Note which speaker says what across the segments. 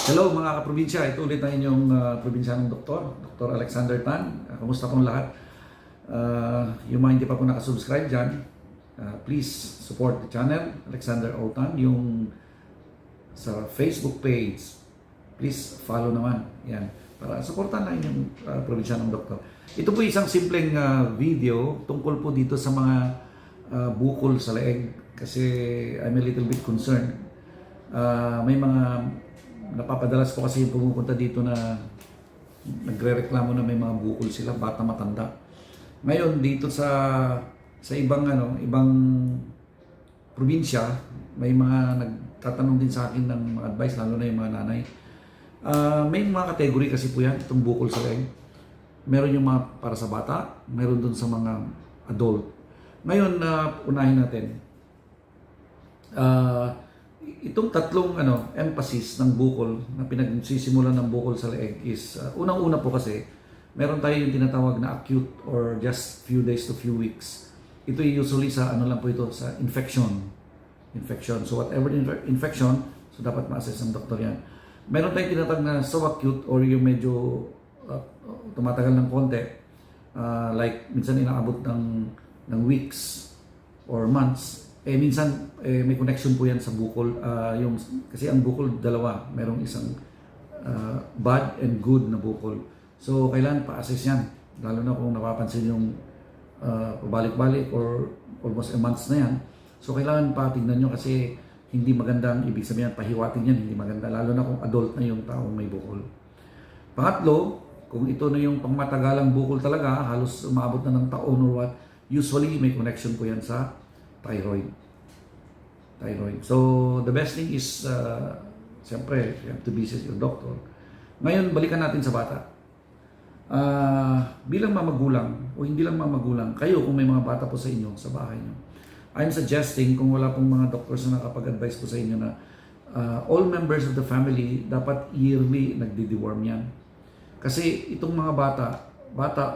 Speaker 1: Hello mga kaprobinsya, ito ulit ang inyong probinsyanong doktor, Dr. Alexander Tan. Kamusta pong lahat? Yung mga hindi pa po nakasubscribe dyan, please support the channel, Alexander O. Tan. Yung sa Facebook page, please follow naman. Yan, para supportan na inyong probinsyanong doktor. Ito po isang simpleng video tungkol po dito sa mga bukol sa leeg kasi I'm a little bit concerned. May mga napapadalas ko kasi yung pumupunta dito na nagrereklamo na may mga bukol sila, bata matanda. Ngayon dito sa ibang ibang probinsya, may mga nagtatanong din sa akin ng mga advice, lalo na yung mga nanay. May mga category kasi po yan, itong bukol sa leeg. Meron yung mga para sa bata, meron dun sa mga adult. Ngayon, unahin natin. Itong tatlong emphasis ng bukol na pinagsisimulan ng bukol sa leeg is unang-una po kasi meron tayo yung tinatawag na acute or just few days to few weeks. Ito usually sa lang po ito sa infection. So whatever infection, so dapat ma-assess ng doktor yan. Meron tayong tinatawag na subacute or yung medyo tumatagal ng konti. Like minsan inaabot ng weeks or months. Minsan may connection po yan sa bukol. Kasi ang bukol dalawa, merong isang bad and good na bukol. So kailangan pa-assess yan. Lalo na kung napapansin yung pabalik-balik or almost a month na yan. So kailangan pa tignan nyo kasi hindi maganda ang ibig sabihin, pahiwatin yan, hindi maganda. Lalo na kung adult na yung taong may bukol. Pangatlo, kung ito na yung pangmatagalang bukol talaga, halos umabot na ng taon or what, usually may connection po yan sa thyroid. So, the best thing is, siyempre, you have to visit your doctor. Ngayon, balikan natin sa bata. Bilang mamagulang, o hindi lang mamagulang, kayo kung may mga bata po sa inyo, sa bahay nyo, I'm suggesting, kung wala pong mga doctors na nakapag-advise po sa inyo na all members of the family, dapat yearly nagdi-deworm yan. Kasi itong mga bata,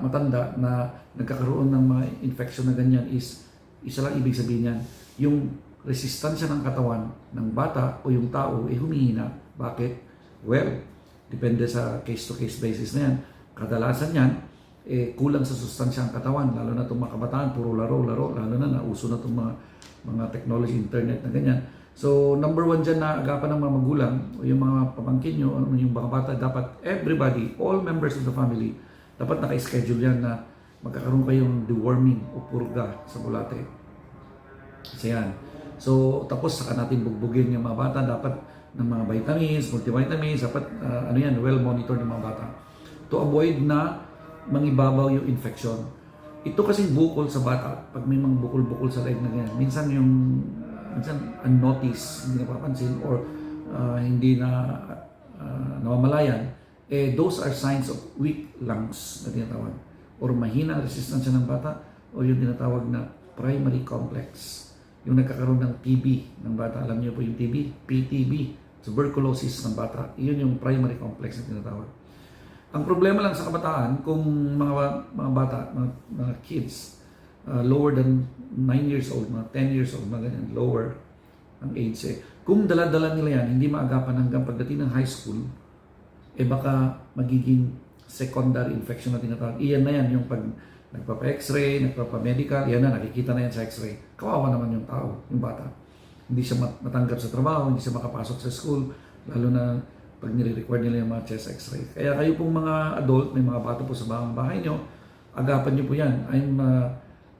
Speaker 1: matanda na nagkakaroon ng mga infection na ganyan is isa lang ibig sabihin yan, yung resistensya ng katawan ng bata o yung tao ay humihina. Bakit? Well, depende sa case-to-case basis na yan. Kadalasan yan, kulang sa sustansya ang katawan, lalo na itong mga kabataan, puro laro, lalo na nauso na itong mga technology, internet na ganyan. So, number one dyan na agapan ng mga magulang o yung mga pamangkin nyo, yung mga bata, dapat everybody, all members of the family, dapat naka-schedule yan na magkakaroon kayong deworming o purga sa bulate. Kasi yan. So, tapos saka natin bugbugin yung mga bata. Dapat ng mga vitamins, multivitamins, dapat well-monitored ng mga bata. To avoid na mangibabaw yung infection. Ito kasing bukol sa bata, pag may mga bukol-bukol sa leeg na ganyan, minsan unnoticed, hindi napapansin, or hindi na namamalayan, those are signs of weak lungs na tinatawag. Or mahina ang resistensya ng bata o yung tinatawag na primary complex. Yung nagkakaroon ng TB ng bata. Alam niyo po yung TB? PTB, tuberculosis ng bata. Iyon yung primary complex na tinatawag. Ang problema lang sa kabataan, kung mga bata, mga kids, lower than 9 years old, mga 10 years old, mga ganyan, lower ang age kung dala-dala nila yan, hindi maagapan hanggang pagdating ng high school, baka magiging secondary infection na tinatawag. Iyan na yan, yung pag nagpapa-x-ray, nagpapa-medical, yan na, nakikita na yan sa x-ray. Kawawa naman yung tao, yung bata. Hindi siya matanggap sa trabaho, hindi siya makapasok sa school, lalo na pag nire-require nila yung mga chest x-ray. Kaya kayo pong mga adult, may mga bata po sa bahay nyo, agapan nyo po yan. I'm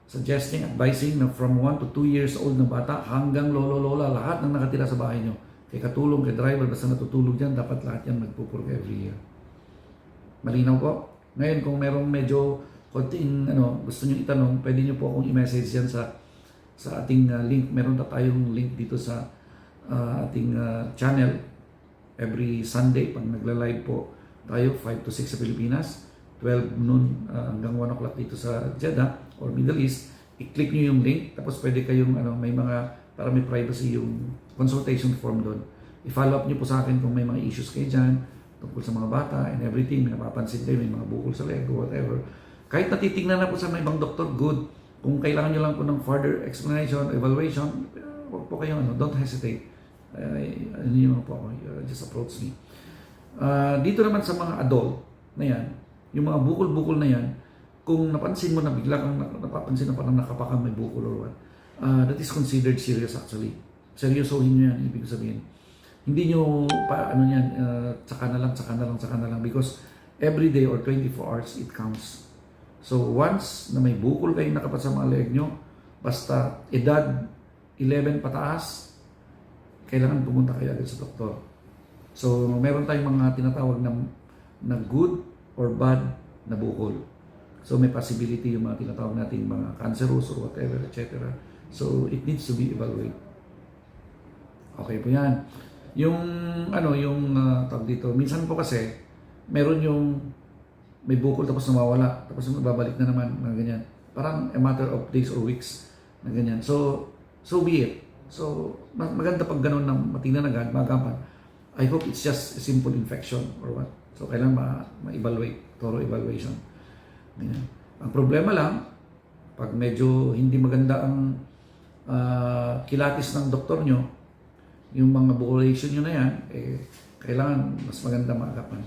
Speaker 1: advising na from 1 to 2 years old na bata hanggang lolo-lola, lahat ng nakatira sa bahay nyo. Kay katulong, kay driver, basta natutulog dyan, dapat lahat yan magpupurga every year. Malinaw po? Ngayon, kung merong medyo konting gusto nyo itanong, pwede nyo po akong i-message yan sa ating link. Meron na tayong link dito sa ating channel. Every Sunday, pag nagla-live po tayo, 5 to 6 sa Pilipinas, 12 noon hanggang 1 o'clock dito sa Jeddah or Middle East. I-click nyo yung link, tapos pwede kayong may mga, para may privacy yung consultation form doon. I-follow up nyo po sa akin kung may mga issues kayo dyan, tungkol sa mga bata and everything, may napapansin kayo, may mga bukol sa leg or whatever. Kahit natitignan na po sa may ibang doktor, good. Kung kailangan nyo lang po ng further explanation, evaluation, huwag po kayong don't hesitate. Ano yun po ako, just approach me. Dito naman sa mga adult na yan, yung mga bukol-bukol na yan, kung napansin mo na bigla kang napapansin na parang nakapakang may bukol or what, that is considered serious actually. Seryosohin nyo yan, ibig sabihin. Hindi nyo pa ano yan, tsaka na lang because every day or 24 hours it counts. So once na may bukol kayong nakapat sa mga leg nyo, basta edad 11 pataas, kailangan pumunta kayo agad sa doktor. So meron tayong mga tinatawag na good or bad na bukol. So may possibility yung mga tinatawag nating mga cancerous or whatever, etc. So it needs to be evaluated. Okay po yan. Yung tawag dito, minsan po kasi meron yung may bukol tapos nawawala, tapos babalik na naman, mga ganyan. Parang a matter of days or weeks na ganyan. So be it. So maganda pag ganun na matingnan agad, magapan. I hope it's just a simple infection or what. So kailangan ma-evaluate, thorough evaluation. Ganyan. Ang problema lang, pag medyo hindi maganda ang kilatis ng doktor nyo, yung mga bukulation nyo na yan, kailangan mas maganda maagapan.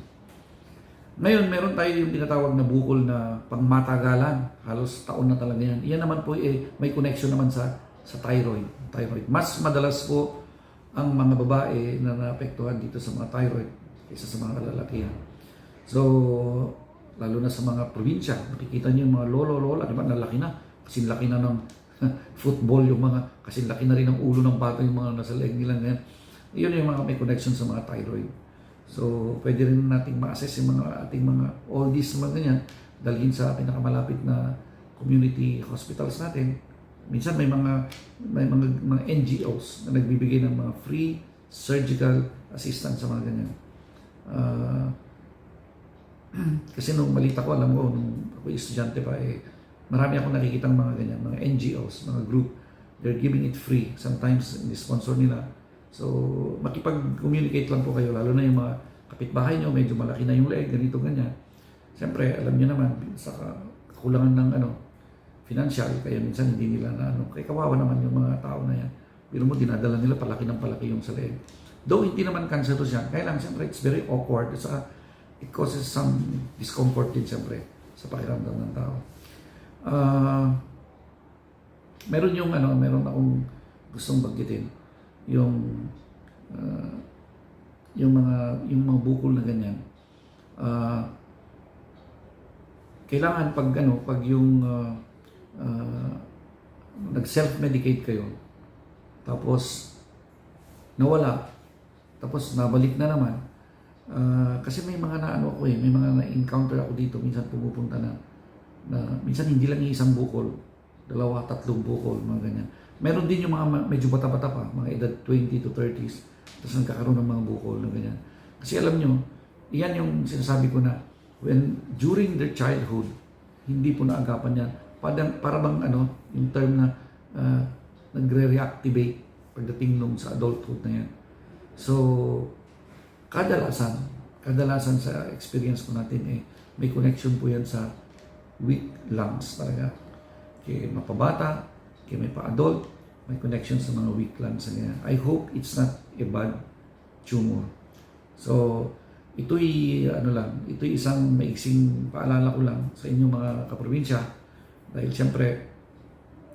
Speaker 1: Ngayon, meron tayo yung tinatawag na bukol na pangmatagalan. Halos taon na talaga yan. Iyan naman po may connection naman sa thyroid. Mas madalas po ang mga babae na naapektuhan dito sa mga thyroid kaysa sa mga kalalakihan. So, lalo na sa mga probinsya, makikita niyo yung mga lolo-lola, diba, nalaki na. Kasi laki na ng football yung mga, kasi laki na rin ang ulo ng bata yung mga nasa leg nila ngayon. Iyon yung mga may connection sa mga thyroid. So, pwede rin nating ma-assess yung mga ating mga oldies mga ganyan, dalhin sa pinakamalapit na community hospitals natin. Minsan may mga NGOs na nagbibigay ng mga free surgical assistance sa mga ganyan. Kasi nung malita ko, alam ko, nung ako estudyante pa, marami akong nakikita ng mga ganyan, mga NGOs, mga group, they're giving it free. Sometimes, sponsor nila. So, makipag-communicate lang po kayo, lalo na yung mga kapitbahay nyo, medyo malaki na yung leg, ganito, ganyan. Siyempre, alam nyo naman, sa kakulangan ng financial, kaya minsan hindi nila kaya kawawa naman yung mga tao na yan. Pero mo, dinadala nila palaki ng palaki yung sa leg. Though hindi naman cancerous yan, kaya lang, siyempre, it's very awkward. It causes some discomfort din, siyempre, sa pakiramdam ng tao. Meron akong gustong baggitin. Yung mga bukol na ganyan, kailangan pag yung nag-self-medicate kayo, tapos nawala, tapos nabalik na naman, kasi may mga may mga na-encounter ako dito, minsan pumupunta na minsan hindi lang isang bukol, 2, 3 bukol, mga ganyan. Meron din yung mga medyo bata-bata pa, mga edad 20 to 30s, tapos nagkakaroon ng mga bukol na ganyan. Kasi alam nyo, iyan yung sinasabi ko na during their childhood, hindi po naagapan yan. Para bang yung term na nagre-reactivate pagdating nung sa adulthood na yan. So, kadalasan sa experience ko natin, may connection po yan sa weak lungs talaga. Kaya mapabata, kaya may pa-adult, may connection sa mga weak lungs. I hope it's not a bad tumor. So, ito'y isang maiksing paalala ko lang sa inyong mga kaprobinsya. Dahil siyempre,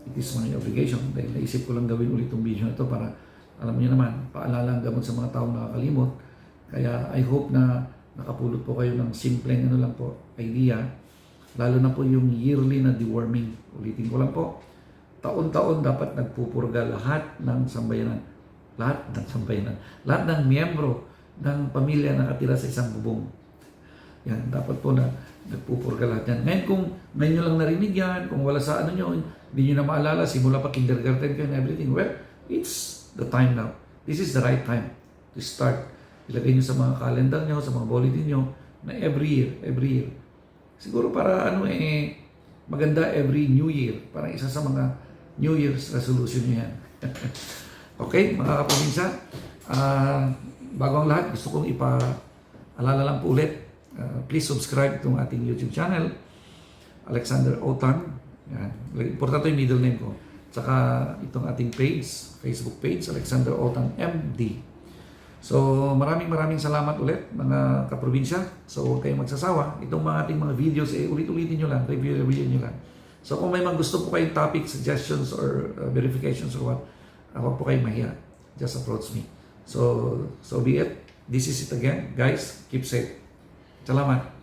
Speaker 1: it is my obligation. Dahil naisip ko lang gawin ulit itong video na ito para, alam niyo naman, paalala ang gamot sa mga taong nakakalimot. Kaya I hope na nakapulot po kayo ng simpleng idea. Lalo na po yung yearly na deworming. Ulitin ko lang po. Taon-taon dapat nagpupurga lahat ng sambayanan. Lahat ng miyembro ng pamilya na nakatira sa isang bubong. Yan, dapat po na nagpupurga lahat yan. Ngayon kung ngayon nyo lang narinig yan, kung wala sa nyo, hindi nyo na maalala, simula pa kindergarten kayo and everything, well, it's the time now. This is the right time to start. Ilagay nyo sa mga calendar nyo, sa mga bulletin nyo, na every year. Siguro para maganda every New Year. Parang isa sa mga New Year's resolution nyo yan. Okay, mga kaprobinsya. Bago ang lahat, gusto kong ipaalala lang po ulit. Please subscribe itong ating YouTube channel. Alexander Otan. Yan. Importante yung middle name ko. Tsaka itong ating page, Facebook page, Alexander Otan MD. So maraming salamat ulit mga kaprobinsya. So huwag kayong magsasawa. Itong mga ating mga videos, ulit-ulitin nyo lang, review nyo lang. So kung may mga gusto po kayong topic, suggestions, or verifications or what, huwag po kayong mahiya. Just approach me. So be it. This is it again. Guys, keep safe. Salamat.